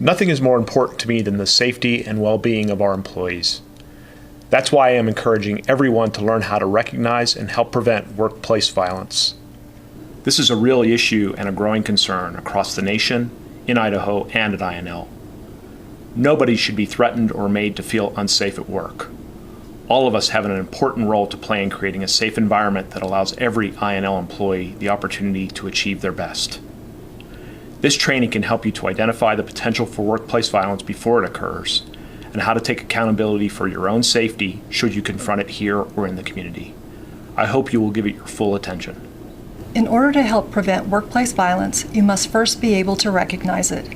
Nothing is more important to me than the safety and well-being of our employees. That's why I am encouraging everyone to learn how to recognize and help prevent workplace violence. This is a real issue and a growing concern across the nation, in Idaho, and at INL. Nobody should be threatened or made to feel unsafe at work. All of us have an important role to play in creating a safe environment that allows every INL employee the opportunity to achieve their best. This training can help you to identify the potential for workplace violence before it occurs, and how to take accountability for your own safety should you confront it here or in the community. I hope you will give it your full attention. In order to help prevent workplace violence, you must first be able to recognize it.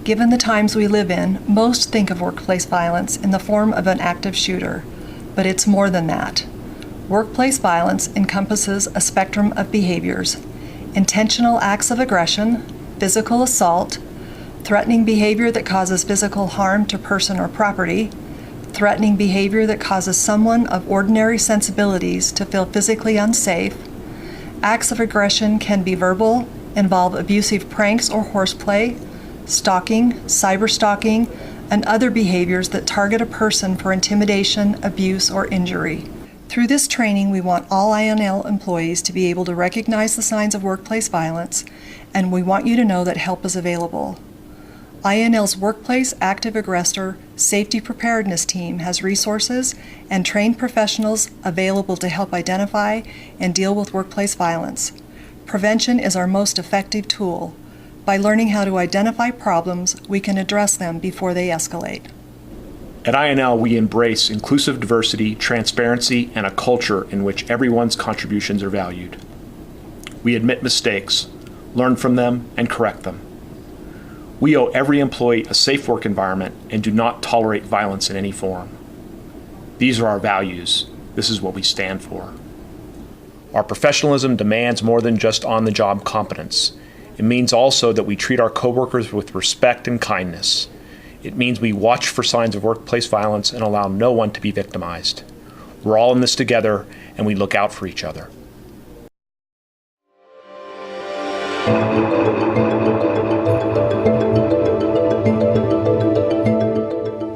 Given the times we live in, most think of workplace violence in the form of an active shooter, but it's more than that. Workplace violence encompasses a spectrum of behaviors: intentional acts of aggression, physical assault, threatening behavior that causes physical harm to person or property, threatening behavior that causes someone of ordinary sensibilities to feel physically unsafe. Acts of aggression can be verbal, involve abusive pranks or horseplay, stalking, cyberstalking, and other behaviors that target a person for intimidation, abuse, or injury. Through this training, we want all INL employees to be able to recognize the signs of workplace violence, and we want you to know that help is available. INL's Workplace Active Aggressor Safety Preparedness Team has resources and trained professionals available to help identify and deal with workplace violence. Prevention is our most effective tool. By learning how to identify problems, we can address them before they escalate. At INL, we embrace inclusive diversity, transparency, and a culture in which everyone's contributions are valued. We admit mistakes, learn from them, and correct them. We owe every employee a safe work environment and do not tolerate violence in any form. These are our values. This is what we stand for. Our professionalism demands more than just on-the-job competence. It means also that we treat our coworkers with respect and kindness. It means we watch for signs of workplace violence and allow no one to be victimized. We're all in this together, and we look out for each other.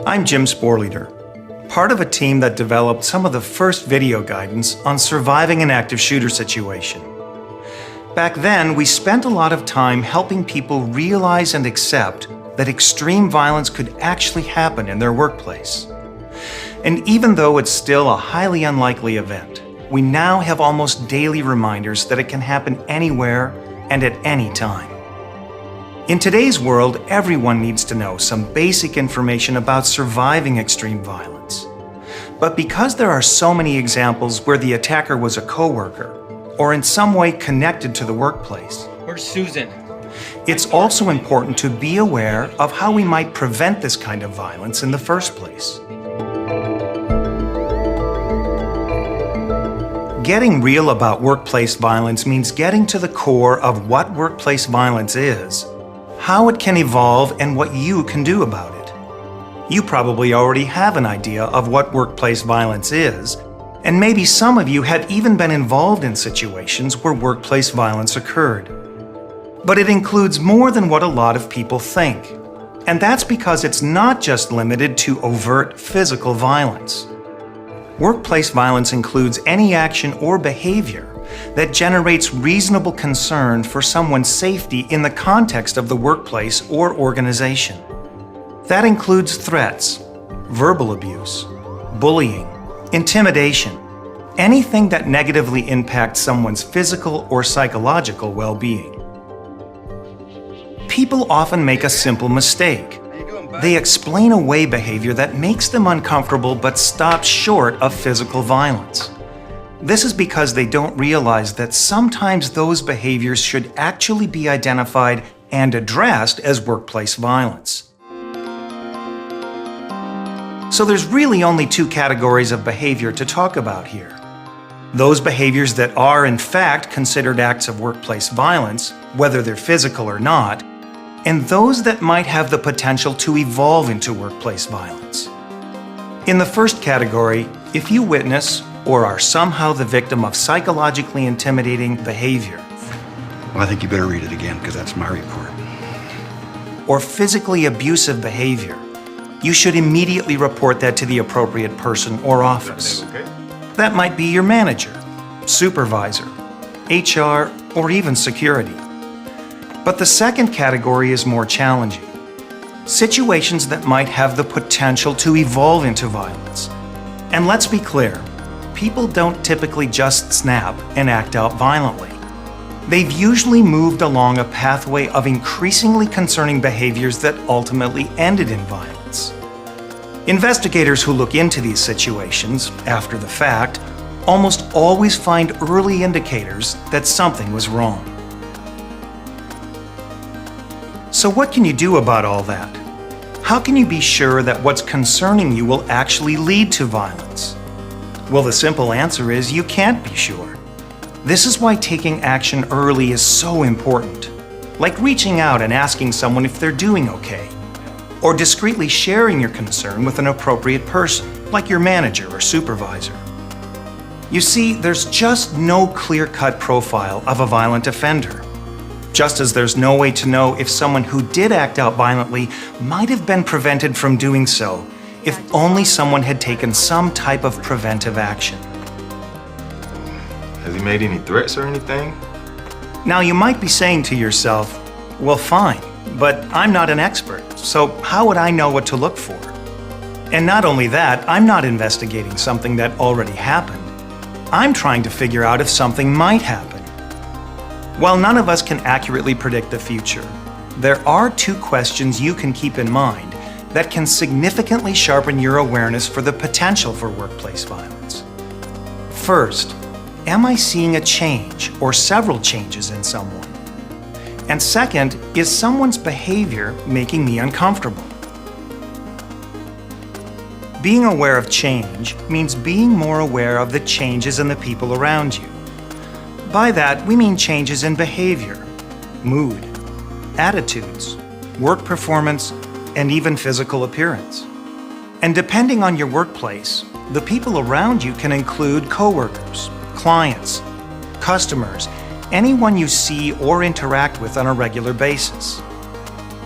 I'm Jim Sporleader, part of a team that developed some of the first video guidance on surviving an active shooter situation. Back then, we spent a lot of time helping people realize and accept that extreme violence could actually happen in their workplace. And even though it's still a highly unlikely event, we now have almost daily reminders that it can happen anywhere and at any time. In today's world, everyone needs to know some basic information about surviving extreme violence. But because there are so many examples where the attacker was a coworker or in some way connected to the workplace, Where's Susan? it's also important to be aware of how we might prevent this kind of violence in the first place. Getting real about workplace violence means getting to the core of what workplace violence is, how it can evolve, and what you can do about it. You probably already have an idea of what workplace violence is, and maybe some of you have even been involved in situations where workplace violence occurred. But it includes more than what a lot of people think, and that's because it's not just limited to overt physical violence. Workplace violence includes any action or behavior that generates reasonable concern for someone's safety in the context of the workplace or organization. That includes threats, verbal abuse, bullying, intimidation, anything that negatively impacts someone's physical or psychological well-being. People often make a simple mistake. They explain away behavior that makes them uncomfortable but stops short of physical violence. This is because they don't realize that sometimes those behaviors should actually be identified and addressed as workplace violence. So there's really only two categories of behavior to talk about here. Those behaviors that are in fact considered acts of workplace violence, whether they're physical or not, and those that might have the potential to evolve into workplace violence. In the first category, if you witness or are somehow the victim of psychologically intimidating behavior. Well, I think you better read it again, because that's my report. or physically abusive behavior, you should immediately report that to the appropriate person or office. That might be your manager, supervisor, HR, or even security. But the second category is more challenging. Situations that might have the potential to evolve into violence. And let's be clear, people don't typically just snap and act out violently. They've usually moved along a pathway of increasingly concerning behaviors that ultimately ended in violence. Investigators who look into these situations after the fact almost always find early indicators that something was wrong. So what can you do about all that? How can you be sure that what's concerning you will actually lead to violence? Well, the simple answer is you can't be sure. This is why taking action early is so important, like reaching out and asking someone if they're doing okay, or discreetly sharing your concern with an appropriate person, like your manager or supervisor. You see, there's just no clear-cut profile of a violent offender. Just as there's no way to know if someone who did act out violently might have been prevented from doing so if only someone had taken some type of preventive action. Has he made any threats or anything? Now, you might be saying to yourself, well, fine, but I'm not an expert, so how would I know what to look for? And not only that, I'm not investigating something that already happened. I'm trying to figure out if something might happen. While none of us can accurately predict the future, there are two questions you can keep in mind that can significantly sharpen your awareness for the potential for workplace violence. First, am I seeing a change or several changes in someone? And second, is someone's behavior making me uncomfortable? Being aware of change means being more aware of the changes in the people around you. By that, we mean changes in behavior, mood, attitudes, work performance, and even physical appearance. And depending on your workplace, the people around you can include coworkers, clients, customers, anyone you see or interact with on a regular basis.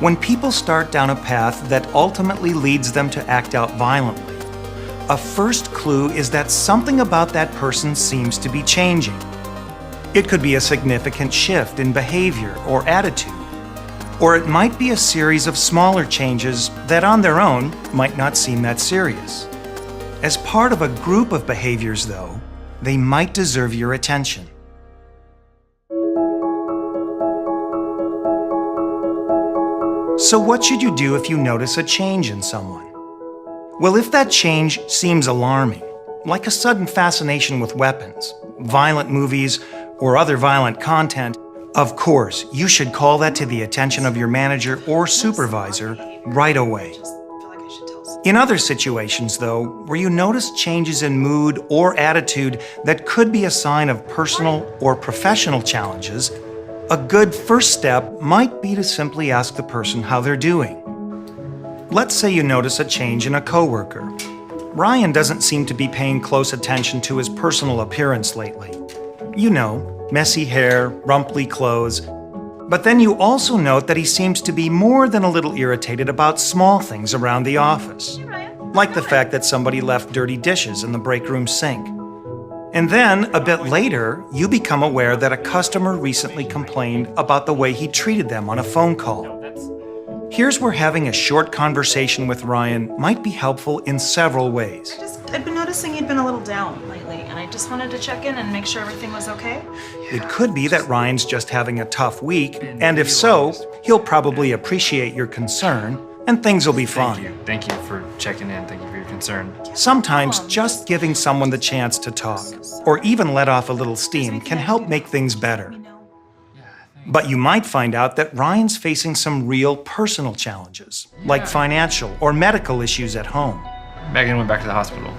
When people start down a path that ultimately leads them to act out violently, a first clue is that something about that person seems to be changing. It could be a significant shift in behavior or attitude, or it might be a series of smaller changes that on their own might not seem that serious. As part of a group of behaviors, though, they might deserve your attention. So what should you do if you notice a change in someone? Well, if that change seems alarming, like a sudden fascination with weapons, violent movies, or other violent content, of course, you should call that to the attention of your manager or supervisor right away. In other situations, though, where you notice changes in mood or attitude that could be a sign of personal or professional challenges, a good first step might be to simply ask the person how they're doing. Let's say you notice a change in a coworker. Ryan doesn't seem to be paying close attention to his personal appearance lately. You know, messy hair, rumply clothes. But then you also note that he seems to be more than a little irritated about small things around the office. Like the fact that somebody left dirty dishes in the break room sink. And then, a bit later, you become aware that a customer recently complained about the way he treated them on a phone call. Here's where having a short conversation with Ryan might be helpful in several ways. I've been noticing you'd been a little down lately, and I just wanted to check in and make sure everything was okay. It could be that Ryan's just having a tough week, and if so, he'll probably appreciate your concern, and things will be fine. Thank you for checking in. Thank you for your concern. Sometimes just giving someone the chance to talk, or even let off a little steam, can help make things better. But you might find out that Ryan's facing some real personal challenges, like financial or medical issues at home. Megan went back to the hospital,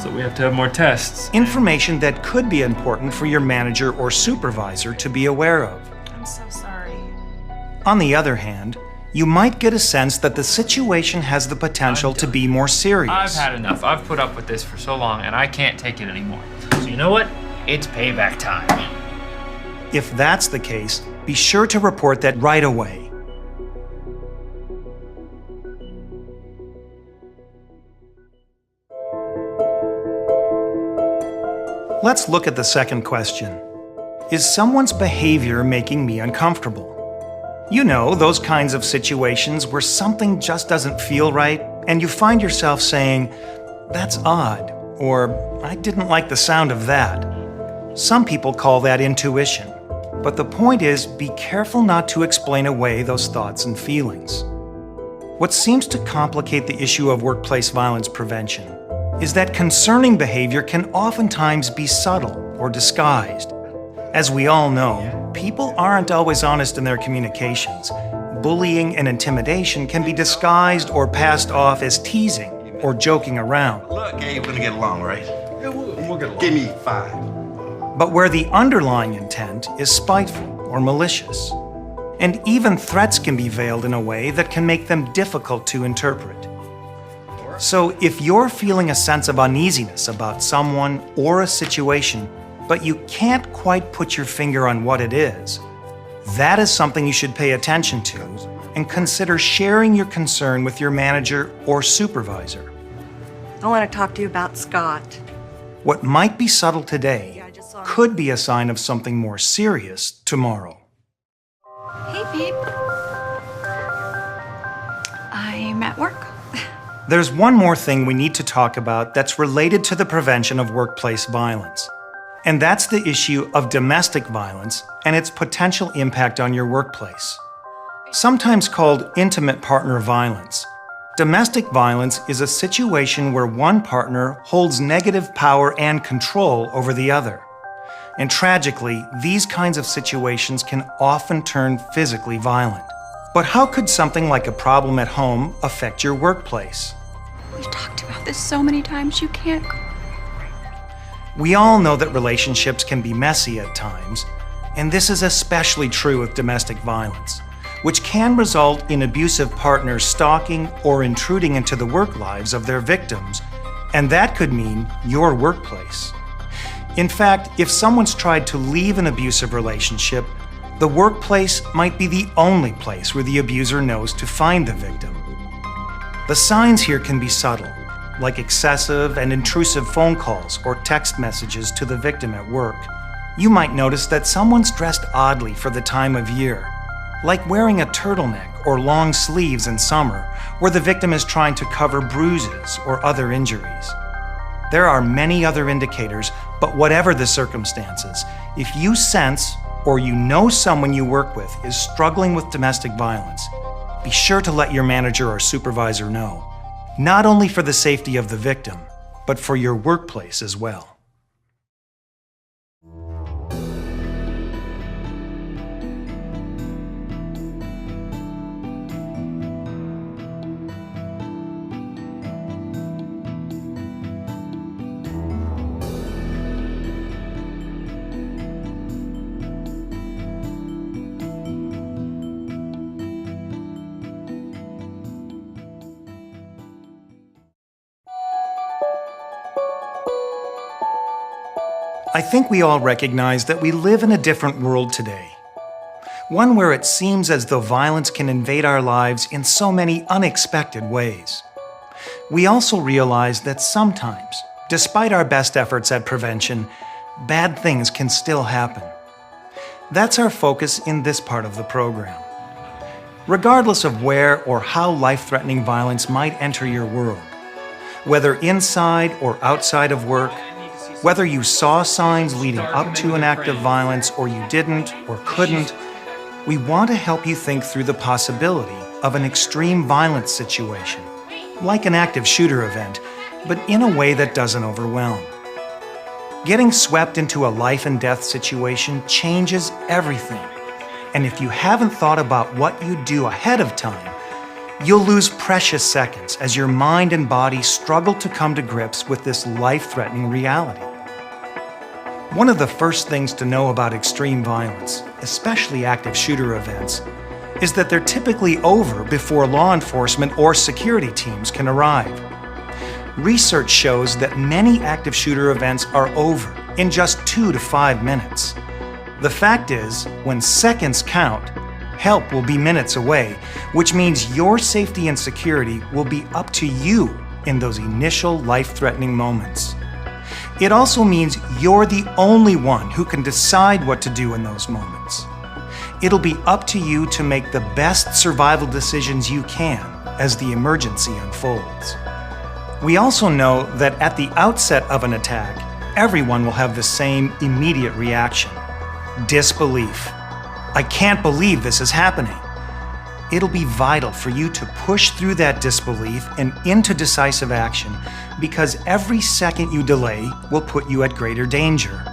so we have to have more tests. Information that could be important for your manager or supervisor to be aware of. I'm so sorry. On the other hand, you might get a sense that the situation has the potential to be more serious. I've had enough. I've put up with this for so long, and I can't take it anymore. So you know what? It's payback time. If that's the case, be sure to report that right away. Let's look at the second question. Is someone's behavior making me uncomfortable? You know, those kinds of situations where something just doesn't feel right, and you find yourself saying, "That's odd," or "I didn't like the sound of that." Some people call that intuition, but the point is, be careful not to explain away those thoughts and feelings. What seems to complicate the issue of workplace violence prevention is that concerning behavior can oftentimes be subtle or disguised. As we all know, people aren't always honest in their communications. Bullying and intimidation can be disguised or passed off as teasing or joking around. Look, Gabe, we're gonna get along, right? Yeah, we'll get along. Give me 5. But where the underlying intent is spiteful or malicious. And even threats can be veiled in a way that can make them difficult to interpret. So if you're feeling a sense of uneasiness about someone or a situation, but you can't quite put your finger on what it is, that is something you should pay attention to and consider sharing your concern with your manager or supervisor. I want to talk to you about Scott. What might be subtle today could be a sign of something more serious tomorrow. Hey, babe. I'm at work. There's one more thing we need to talk about that's related to the prevention of workplace violence. And that's the issue of domestic violence and its potential impact on your workplace. Sometimes called intimate partner violence, domestic violence is a situation where one partner holds negative power and control over the other. And tragically, these kinds of situations can often turn physically violent. But how could something like a problem at home affect your workplace? We've talked about this so many times, you can't. We all know that relationships can be messy at times, and this is especially true with domestic violence, which can result in abusive partners stalking or intruding into the work lives of their victims, and that could mean your workplace. In fact, if someone's tried to leave an abusive relationship, the workplace might be the only place where the abuser knows to find the victim. The signs here can be subtle, like excessive and intrusive phone calls or text messages to the victim at work. You might notice that someone's dressed oddly for the time of year, like wearing a turtleneck or long sleeves in summer, where the victim is trying to cover bruises or other injuries. There are many other indicators, but whatever the circumstances, if you sense or you know someone you work with is struggling with domestic violence, be sure to let your manager or supervisor know, not only for the safety of the victim, but for your workplace as well. I think we all recognize that we live in a different world today. One where it seems as though violence can invade our lives in so many unexpected ways. We also realize that sometimes, despite our best efforts at prevention, bad things can still happen. That's our focus in this part of the program. Regardless of where or how life-threatening violence might enter your world, whether inside or outside of work, whether you saw signs leading up to an act of violence or you didn't or couldn't, we want to help you think through the possibility of an extreme violence situation, like an active shooter event, but in a way that doesn't overwhelm. Getting swept into a life and death situation changes everything. And if you haven't thought about what you'd do ahead of time, you'll lose precious seconds as your mind and body struggle to come to grips with this life-threatening reality. One of the first things to know about extreme violence, especially active shooter events, is that they're typically over before law enforcement or security teams can arrive. Research shows that many active shooter events are over in just 2 to 5 minutes. The fact is, when seconds count, help will be minutes away, which means your safety and security will be up to you in those initial life-threatening moments. It also means you're the only one who can decide what to do in those moments. It'll be up to you to make the best survival decisions you can as the emergency unfolds. We also know that at the outset of an attack, everyone will have the same immediate reaction: disbelief. I can't believe this is happening. It'll be vital for you to push through that disbelief and into decisive action, because every second you delay will put you at greater danger.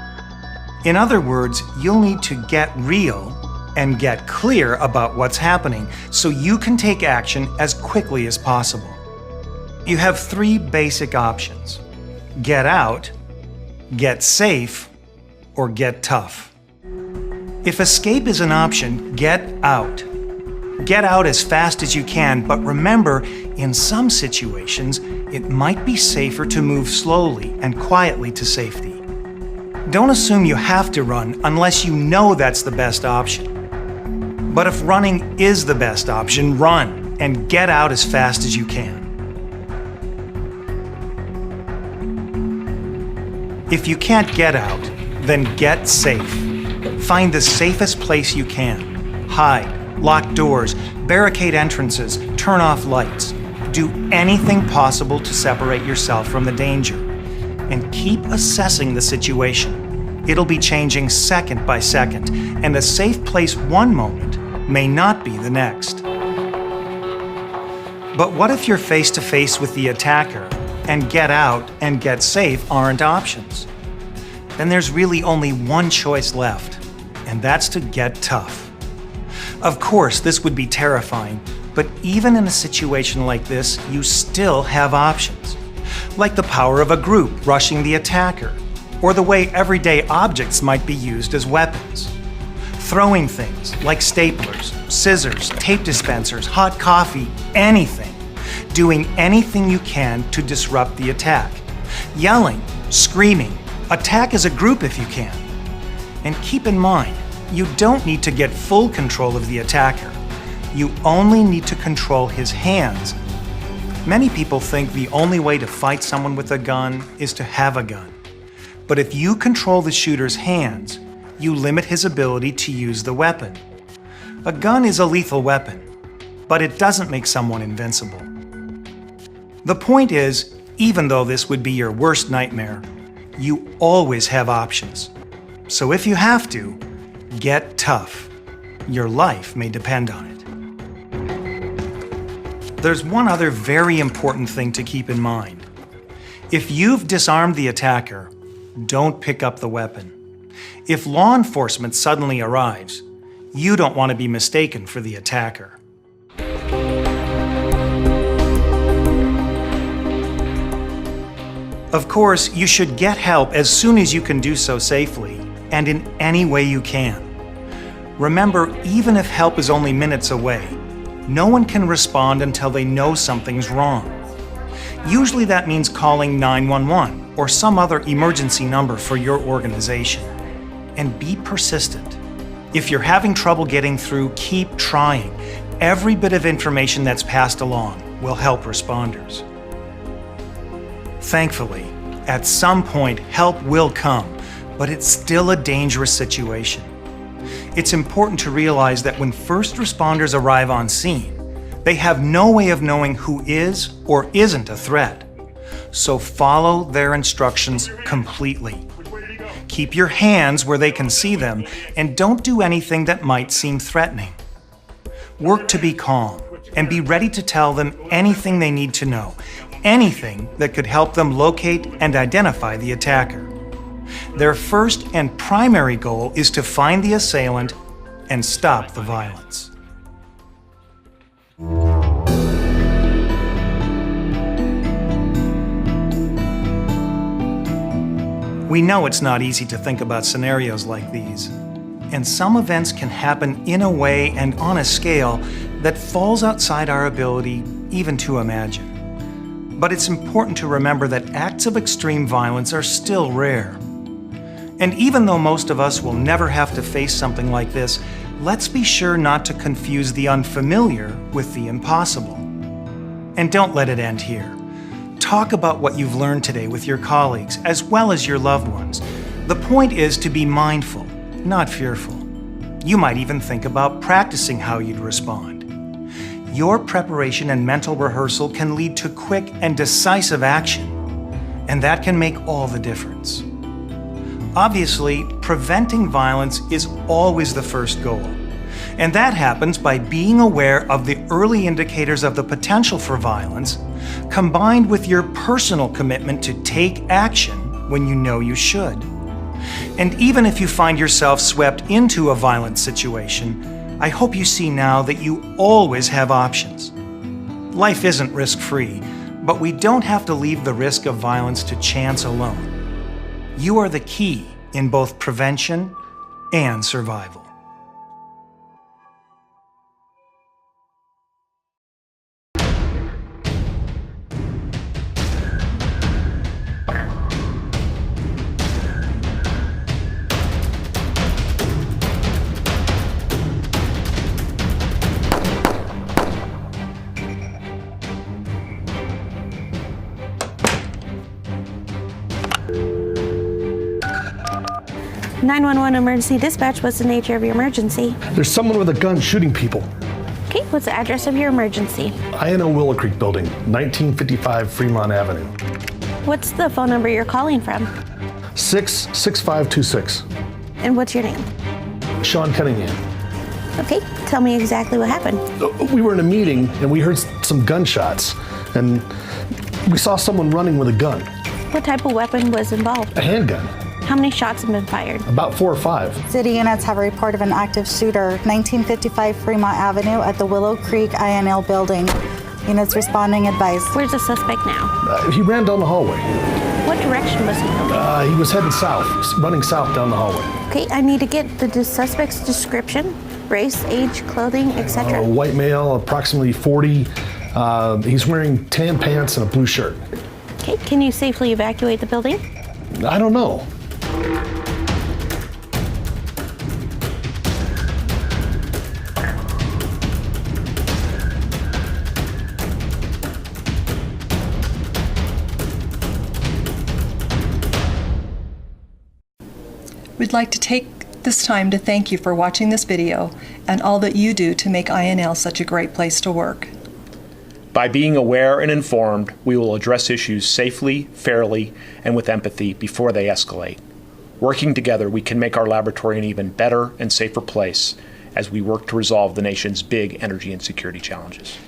In other words, you'll need to get real and get clear about what's happening so you can take action as quickly as possible. You have 3 basic options: get out, get safe, or get tough. If escape is an option, get out. Get out as fast as you can, but remember, in some situations, it might be safer to move slowly and quietly to safety. Don't assume you have to run unless you know that's the best option. But if running is the best option, run and get out as fast as you can. If you can't get out, then get safe. Find the safest place you can. Hide, lock doors, barricade entrances, turn off lights. Do anything possible to separate yourself from the danger. And keep assessing the situation. It'll be changing second by second, and a safe place one moment may not be the next. But what if you're face to face with the attacker, and get out and get safe aren't options? Then there's really only one choice left, and that's to get tough. Of course, this would be terrifying, but even in a situation like this, you still have options. Like the power of a group rushing the attacker, or the way everyday objects might be used as weapons. Throwing things like staplers, scissors, tape dispensers, hot coffee, anything. Doing anything you can to disrupt the attack. Yelling, screaming, attack as a group if you can. And keep in mind, you don't need to get full control of the attacker. You only need to control his hands. Many people think the only way to fight someone with a gun is to have a gun. But if you control the shooter's hands, you limit his ability to use the weapon. A gun is a lethal weapon, but it doesn't make someone invincible. The point is, even though this would be your worst nightmare, you always have options. So if you have to, get tough. Your life may depend on it. There's one other very important thing to keep in mind. If you've disarmed the attacker, don't pick up the weapon. If law enforcement suddenly arrives, you don't want to be mistaken for the attacker. Of course, you should get help as soon as you can do so safely, and in any way you can. Remember, even if help is only minutes away, no one can respond until they know something's wrong. Usually that means calling 911 or some other emergency number for your organization. And be persistent. If you're having trouble getting through, keep trying. Every bit of information that's passed along will help responders. Thankfully, at some point, help will come, but it's still a dangerous situation. It's important to realize that when first responders arrive on scene, they have no way of knowing who is or isn't a threat. So follow their instructions completely. Keep your hands where they can see them, and don't do anything that might seem threatening. Work to be calm, and be ready to tell them anything they need to know, anything that could help them locate and identify the attacker. Their first and primary goal is to find the assailant and stop the violence. We know it's not easy to think about scenarios like these, and some events can happen in a way and on a scale that falls outside our ability even to imagine. But it's important to remember that acts of extreme violence are still rare. And even though most of us will never have to face something like this, let's be sure not to confuse the unfamiliar with the impossible. And don't let it end here. Talk about what you've learned today with your colleagues as well as your loved ones. The point is to be mindful, not fearful. You might even think about practicing how you'd respond. Your preparation and mental rehearsal can lead to quick and decisive action, and that can make all the difference. Obviously, preventing violence is always the first goal, and that happens by being aware of the early indicators of the potential for violence, combined with your personal commitment to take action when you know you should. And even if you find yourself swept into a violent situation, I hope you see now that you always have options. Life isn't risk-free, but we don't have to leave the risk of violence to chance alone. You are the key in both prevention and survival. (911) emergency dispatch. What's the nature of your emergency? There's someone with a gun shooting people. Okay, what's the address of your emergency? INO Willow Creek Building, 1955 Fremont Avenue. What's the phone number you're calling from? 66526. And what's your name? Sean Cunningham. Okay, tell me exactly what happened. We were in a meeting and we heard some gunshots and we saw someone running with a gun. What type of weapon was involved? A handgun. How many shots have been fired? About 4 or 5. City units have a report of an active shooter, 1955 Fremont Avenue at the Willow Creek INL building. Units responding advised. Where's the suspect now? He ran down the hallway. What direction was he going? He was heading south, running south down the hallway. Okay, I need to get the suspect's description, race, age, clothing, etc. White male, approximately 40. He's wearing tan pants and a blue shirt. Okay, can you safely evacuate the building? I don't know. We'd like to take this time to thank you for watching this video and all that you do to make INL such a great place to work. By being aware and informed, we will address issues safely, fairly, and with empathy before they escalate. Working together, we can make our laboratory an even better and safer place as we work to resolve the nation's big energy and security challenges.